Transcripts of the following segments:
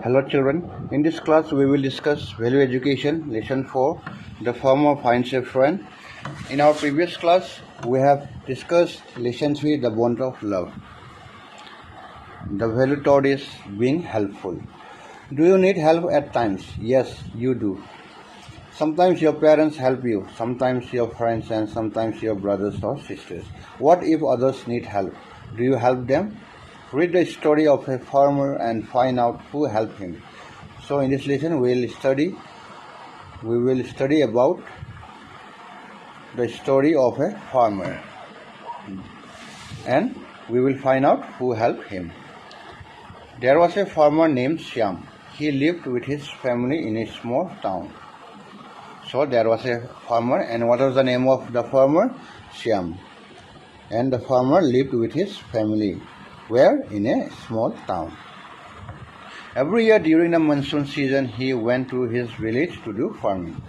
Hello children, in this class we will discuss value education lesson 4, the farmer finds a friend. In our previous class we have discussed lesson 3, the bond of love. The value taught is being helpful. Do you need help at times? Yes, you do. Sometimes your parents help you, sometimes your friends, and sometimes your brothers or sisters. What if others need help? Do you help them? Read the story of a farmer and find out who helped him. So in this lesson we will study about the story of a farmer and we will find out who helped him. There was a farmer named Shyam. He lived with his family in a small town. So there was a farmer, and what was the name of the farmer? Shyam. And the farmer lived with his family. Where? In a small town. Every year during the monsoon season, he went to his village to do farming.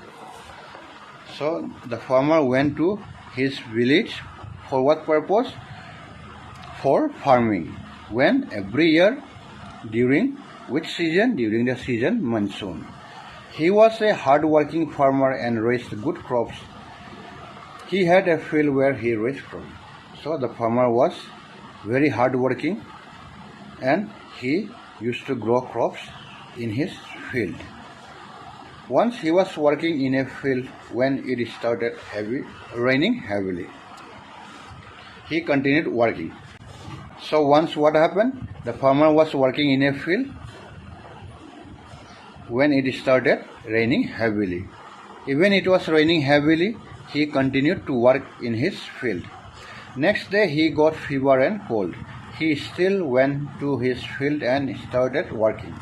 So the farmer went to his village for what purpose? For farming. When? Every year. During which season? During the season monsoon. He was a hard-working farmer and raised good crops. He had a field where he raised crops. So the farmer was very hard-working and he used to grow crops in his field. Once he was working in a field when it started raining heavily. He continued working. So once what happened? The farmer was working in a field when it started raining heavily. Even it was raining heavily, he continued to work in his field. Next day he got fever and cold. He still went to his field and started working.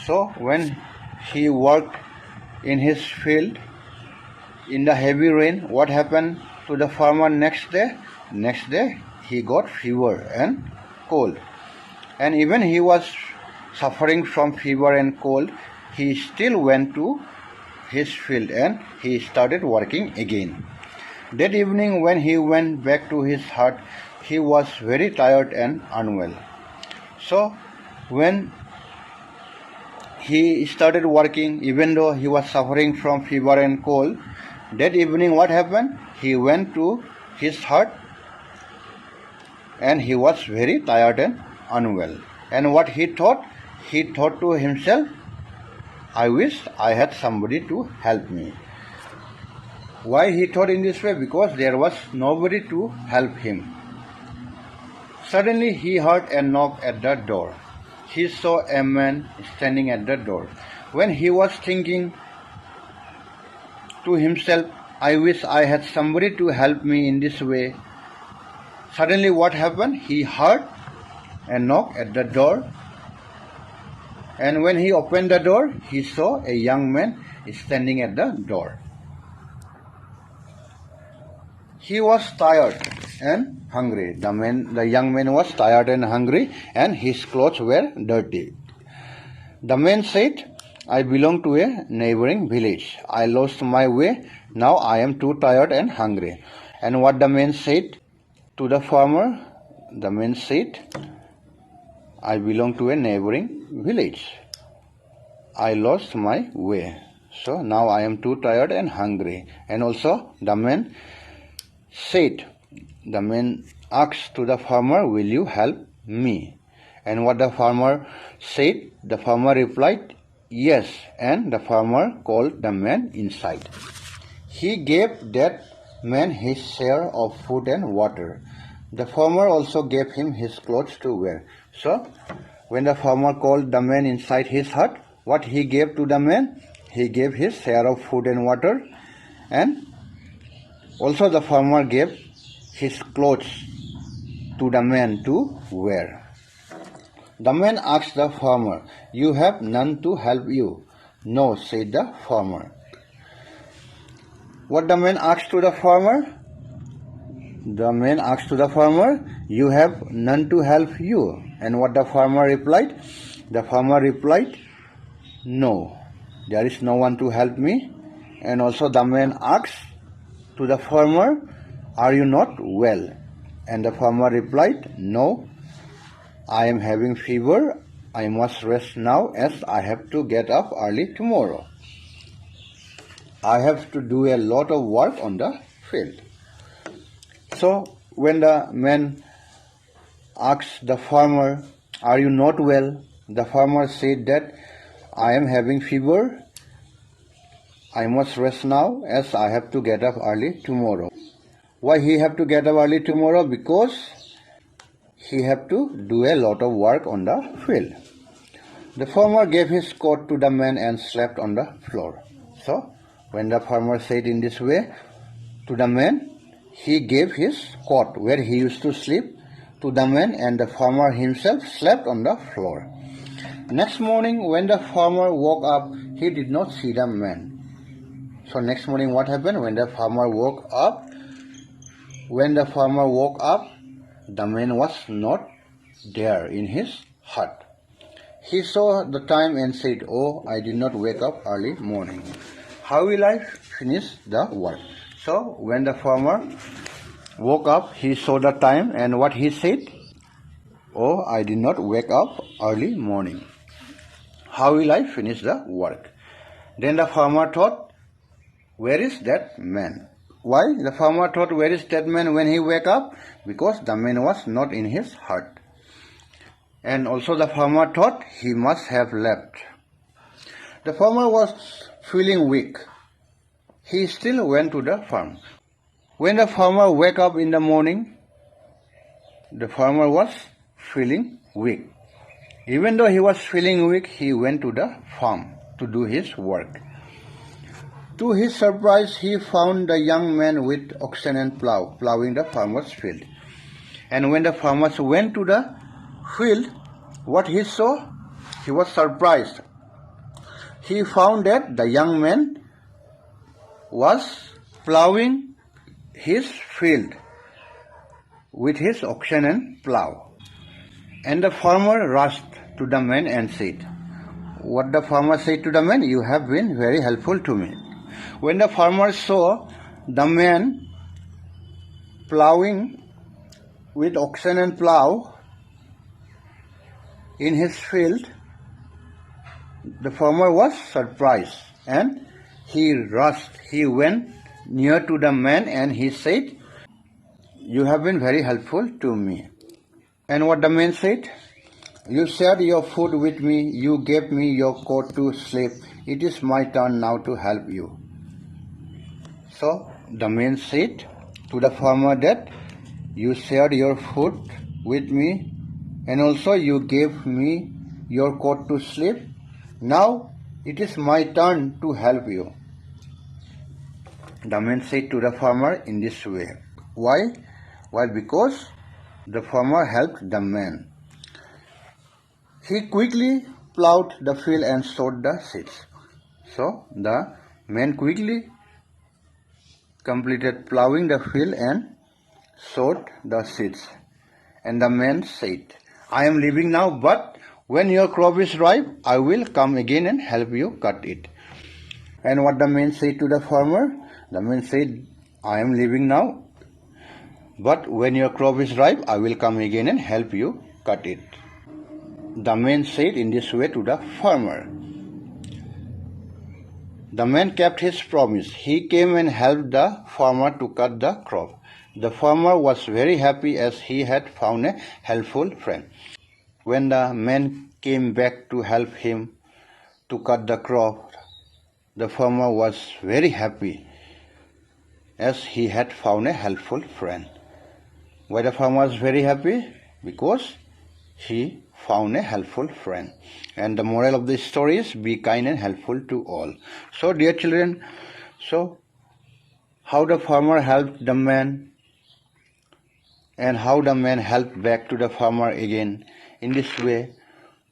So when he worked in his field in the heavy rain, what happened to the farmer next day? Next day he got fever and cold. And even he was suffering from fever and cold, he still went to his field and he started working again. That evening when he went back to his hut, he was very tired and unwell. So when he started working, even though he was suffering from fever and cold, that evening what happened? He went to his hut and he was very tired and unwell. And what he thought? He thought to himself, I wish I had somebody to help me. Why he thought in this way? Because there was nobody to help him. Suddenly he heard a knock at the door. He saw a man standing at the door. When he was thinking to himself, I wish I had somebody to help me in this way, suddenly what happened? He heard a knock at the door. And when he opened the door, he saw a young man standing at the door. He was tired and hungry. The young man was tired and hungry and his clothes were dirty. The man said, I belong to a neighboring village. I lost my way. Now I am too tired and hungry. And what the man said to the farmer? The man said, I belong to a neighboring village. I lost my way. So now I am too tired and hungry. And also the man asked to the farmer, will you help me? And what the farmer said? The farmer replied, yes. And the farmer called the man inside. He gave that man his share of food and water. The farmer also gave him his clothes to wear. So when the farmer called the man inside his hut, what he gave to the man? He gave his share of food and water, and also the farmer gave his clothes to the man to wear. The man asked the farmer, you have none to help you? No, said the farmer. What the man asked to the farmer? The man asked to the farmer, you have none to help you? And what the farmer replied? The farmer replied, no, there is no one to help me. And also the man asked to the farmer, are you not well? And the farmer replied, no, I am having fever I must rest now as I have to get up early tomorrow. I have to do a lot of work on the field. So when the man asked the farmer, "Are you not well?" the farmer said that, "I am having fever. I must rest now as I have to get up early tomorrow." Why he have to get up early tomorrow? Because he have to do a lot of work on the field. The farmer gave his coat to the man and slept on the floor. So when the farmer said in this way to the man, he gave his coat where he used to sleep to the man, and the farmer himself slept on the floor. Next morning when the farmer woke up, he did not see the man. So next morning what happened? When the farmer woke up, the man was not there in his hut. He saw the time and said, "Oh, I did not wake up early morning. How will I finish the work?" So when the farmer woke up, he saw the time, and what he said? "Oh, I did not wake up early morning. How will I finish the work?" Then the farmer thought, "Where is that man?" Why the farmer thought, "Where is that man?" when he woke up? Because the man was not in his hut. And also the farmer thought he must have left. The farmer was feeling weak. He still went to the farm. When the farmer woke up in the morning, the farmer was feeling weak. Even though he was feeling weak, he went to the farm to do his work. To his surprise, he found the young man with oxen and plow, plowing the farmer's field. And when the farmers went to the field, what he saw? He was surprised. He found that the young man was plowing his field with his oxen and plow. And the farmer rushed to the man and said, what the farmer said to the man? "You have been very helpful to me." When the farmer saw the man plowing with oxen and plow in his field, the farmer was surprised, and he rushed. He went near to the man and he said, "You have been very helpful to me." And what the man said? "You shared your food with me. You gave me your coat to sleep. It is my turn now to help you." So the man said to the farmer that, "You shared your food with me, and also you gave me your coat to sleep. Now it is my turn to help you." The man said to the farmer in this way. Why? Why? Because the farmer helped the man. He quickly plowed the field and sowed the seeds. So the man quickly completed plowing the field and sowed the seeds. And the man said, "I am leaving now, but when your crop is ripe, I will come again and help you cut it." And what the man said to the farmer? The man said, "I am leaving now, but when your crop is ripe, I will come again and help you cut it." The man said in this way to the farmer. The man kept his promise. He came and helped the farmer to cut the crop. The farmer was very happy as he had found a helpful friend. When the man came back to help him to cut the crop, the farmer was very happy as he had found a helpful friend. Why the farmer was very happy? Because he found a helpful friend. And the moral of the story is, be kind and helpful to all. So dear children, how the farmer helped the man and how the man helped back to the farmer again. In this way,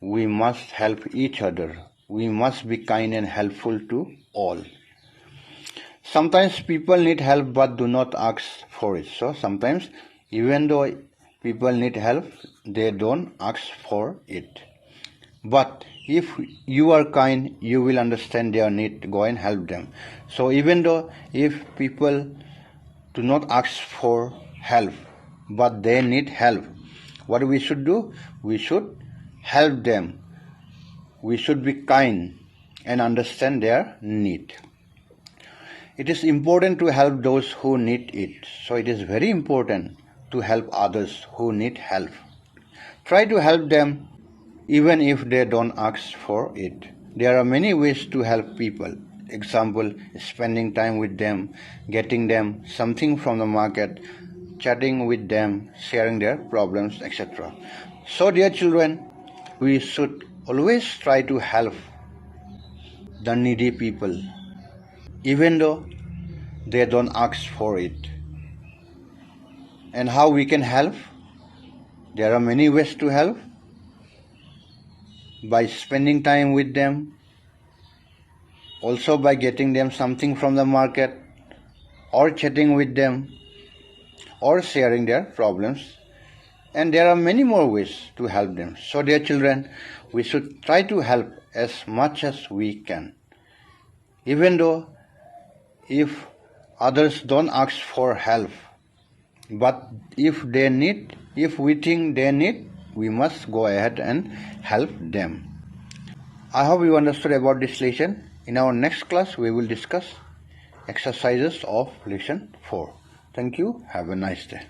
we must help each other. We must be kind and helpful to all. Sometimes people need help but do not ask for it. So sometimes even though people need help, they don't ask for it. But if you are kind, you will understand their need, go and help them. So even though if people do not ask for help, but they need help, what we should do? We should help them. we should be kind and understand their need. It is important to help those who need it. So it is very important to help others who need help. Try to help them even if they don't ask for it. There are many ways to help people. Example, spending time with them, getting them something from the market, chatting with them, sharing their problems, etc. So dear children, we should always try to help the needy people, even though they don't ask for it. And how we can help? There are many ways to help. By spending time with them, also by getting them something from the market, or chatting with them, or sharing their problems. And there are many more ways to help them. So dear children, we should try to help as much as we can. Even though if others don't ask for help, but if we think they need, we must go ahead and help them. I hope you understood about this lesson. In our next class, we will discuss exercises of lesson 4. Thank you. Have a nice day.